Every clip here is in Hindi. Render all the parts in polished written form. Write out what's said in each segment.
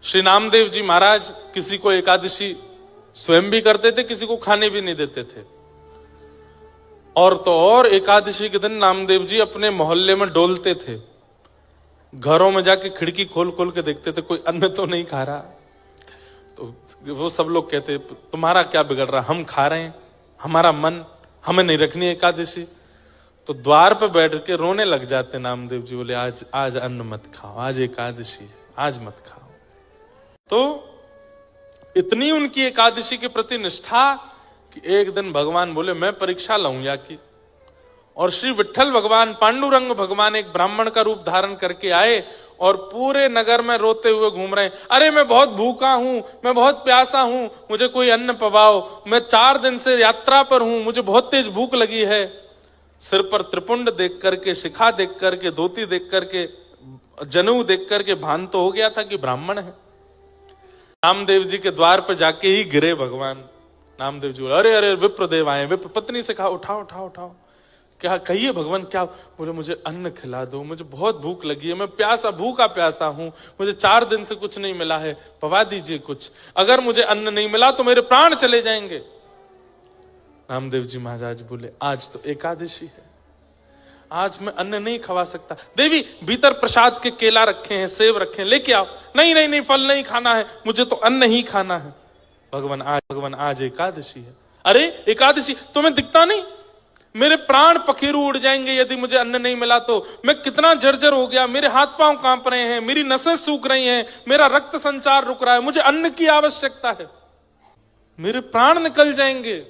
श्री नामदेव जी महाराज किसी को एकादशी स्वयं भी करते थे, किसी को खाने भी नहीं देते थे। और तो और एकादशी के दिन नामदेव जी अपने मोहल्ले में डोलते थे, घरों में जाके खिड़की खोल खोल के देखते थे कोई अन्न तो नहीं खा रहा। तो वो सब लोग कहते तुम्हारा क्या बिगड़ रहा, हम खा रहे हैं, हमारा मन, हमें नहीं रखनी एकादशी। तो द्वार पे बैठ के रोने लग जाते नामदेव जी, बोले आज आज अन्न मत खाओ, आज एकादशी है, आज मत खाओ। तो इतनी उनकी एकादशी के प्रति निष्ठा कि एक दिन भगवान बोले मैं परीक्षा लाऊं या की। और श्री विट्ठल भगवान, पांडुरंग भगवान एक ब्राह्मण का रूप धारण करके आए और पूरे नगर में रोते हुए घूम रहे हैं, अरे मैं बहुत भूखा हूं, मैं बहुत प्यासा हूं, मुझे कोई अन्न पवाओ, मैं 4 दिन से यात्रा पर हूं, मुझे बहुत तेज भूख लगी है। सिर पर त्रिपुंड देख करके, शिखा देख करके, धोती देख करके, जनेऊ देख करके भान तो हो गया था कि ब्राह्मण है। नामदेव जी के द्वार पर जाके ही गिरे भगवान। नामदेव जी बोले अरे अरे विप्रदेव आए, विप्र पत्नी से कहा उठाओ उठाओ उठाओ, क्या कहिए भगवान क्या। बोले मुझे अन्न खिला दो, मुझे बहुत भूख लगी है, मैं प्यासा, भूखा प्यासा हूं, मुझे 4 दिन से कुछ नहीं मिला है, पवा दीजिए कुछ, अगर मुझे अन्न नहीं मिला तो मेरे प्राण चले जाएंगे। नामदेव जी महाराज बोले आज तो एकादशी है, आज मैं अन्न नहीं खवा सकता। देवी भीतर प्रसाद के केला रखे हैं, सेब रखे हैं, लेके आओ। नहीं नहीं नहीं, फल नहीं खाना है, मुझे तो अन्न ही खाना है। भगवान आज एकादशी है। अरे एकादशी तुम्हें दिखता नहीं, मेरे प्राण पखेरु उड़ जाएंगे यदि मुझे अन्न नहीं मिला तो। मैं कितना जर्जर हो गया, मेरे हाथ पांव कांप रहे हैं, मेरी नसें सूख रही हैं, मेरा रक्त संचार रुक रहा है, मुझे अन्न की आवश्यकता है, मेरे प्राण निकल जाएंगे।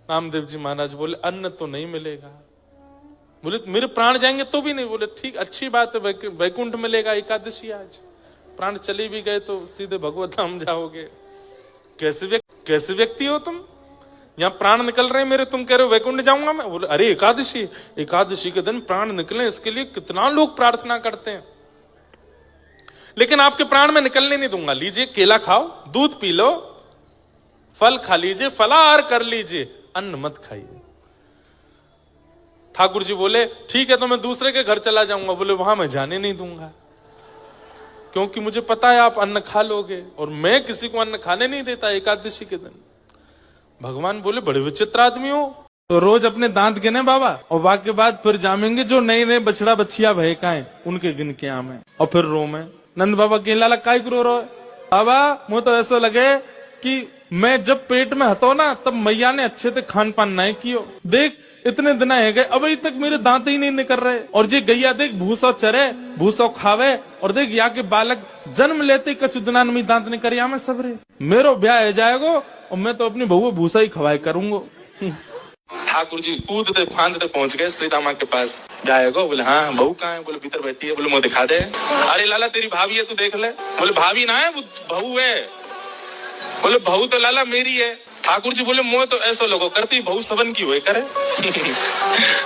नामदेव जी महाराज बोले अन्न तो नहीं मिलेगा। बोले मेरे प्राण जाएंगे तो भी नहीं। बोले ठीक, अच्छी बात है, वैकुंठ मिलेगा एकादशी आज। प्राण चले भी गए तो सीधे भगवत धाम जाओगे। कैसे व्यक्ति हो तुम, यहाँ प्राण निकल रहे हैं मेरे, तुम कह रहे हो वैकुंठ जाऊंगा मैं। बोले अरे एकादशी के दिन प्राण निकले, इसके लिए कितना लोग प्रार्थना करते हैं, लेकिन आपके प्राण में निकलने नहीं दूंगा। लीजिए केला खाओ, दूध पी लो, फल खा लीजिए, फलाहार कर लीजिए, अन्न मत खाइए। ठाकुर जी बोले ठीक है तो मैं दूसरे के घर चला जाऊंगा। बोले वहां मैं जाने नहीं दूंगा, क्योंकि मुझे पता है आप अन्न खा लोगे, और मैं किसी को अन्न खाने नहीं देता एकादशी के दिन। भगवान बोले बड़े विचित्र आदमी हो, तो रोज अपने दांत गिने बाबा, और वाक के बाद फिर जामेंगे जो नए नए बछड़ा बछिया भय का है उनके गिन के आमे, और फिर रो में नंद बाबा के लाला काय रो रहे बाबा। मुझे तो ऐसा लगे कि मैं जब पेट में हतो ना तब मैया ने अच्छे से खान पान नहीं कियो। देख इतने दिन है गए अभी तक मेरे दांत ही नहीं निकल रहे, और जे गैया देख भूसो चरे, भूसो खावे, और देख या के बालक जन्म लेते कछु दिना में दांत नहीं कर में सबरे। मेरो ब्याह हो जाएगो और मैं तो अपनी बहू भूसा ही खवाए करूंगा। ठाकुर जी कूदते फांदते पहुंच गए श्री दामा के पास। जाएगो? बोले हाँ। बहू कहाँ है? बोले भीतर बैठी है। बोले मुझे दिखा दे। अरे लाला तेरी भाभी है, तू देख ले। बोले भाभी ना है, वो बहू है। बोले बहू तो लाला मेरी है। ठाकुर जी बोले मोह तो ऐसा लोगो करती, बहू सबन की हुए करे।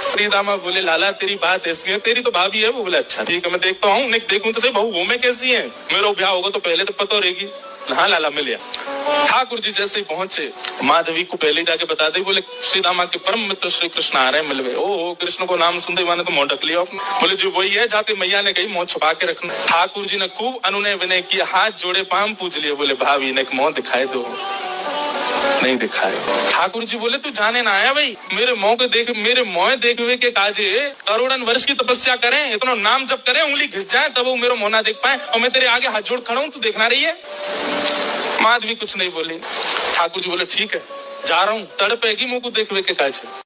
श्री दामा बोले लाला तेरी बात ऐसी है, तेरी तो भाभी है। वो बोले अच्छा ठीक है मैं देखता हूँ, नहीं देखूं तो सही बहू वो में कैसी है, मेरा ब्याह होगा तो पहले तो पता रहेगी। हाँ लाला मिल गया। ठाकुर जी जैसे ही पहुंचे माधवी को पहले जाके बता दी। बोले श्री दामा के परम मित्र श्री कृष्ण आ रहे हैं मिलवे। ओ कृष्ण को नाम सुनते माने तो मुंह ढक लिया। बोले जो वही है, जाते मैया ने कही मुंह छुपा के रखना। ठाकुर जी ने खूब अनुनय विनय किया, हाथ जोड़े पाम पूज लिए। बोले भाभी ने मुंह दिखाए दो, नहीं दिखाए। ठाकुर जी बोले तू जाने ना आया भाई, मेरे मोह देख हुए के काजे करोड़न वर्ष की तपस्या करें, इतना नाम जप करें, उंगली घिस जाए तब वो मेरा मोह ना देख पाए, और मैं तेरे आगे हाथ जोड़ खड़ा हूं, तू देखना रही है। माधवी कुछ नहीं बोली। ठाकुर जी बोले ठीक है जा रहा हूँ, तड़पेगी मुंह को देख हुए के काजे।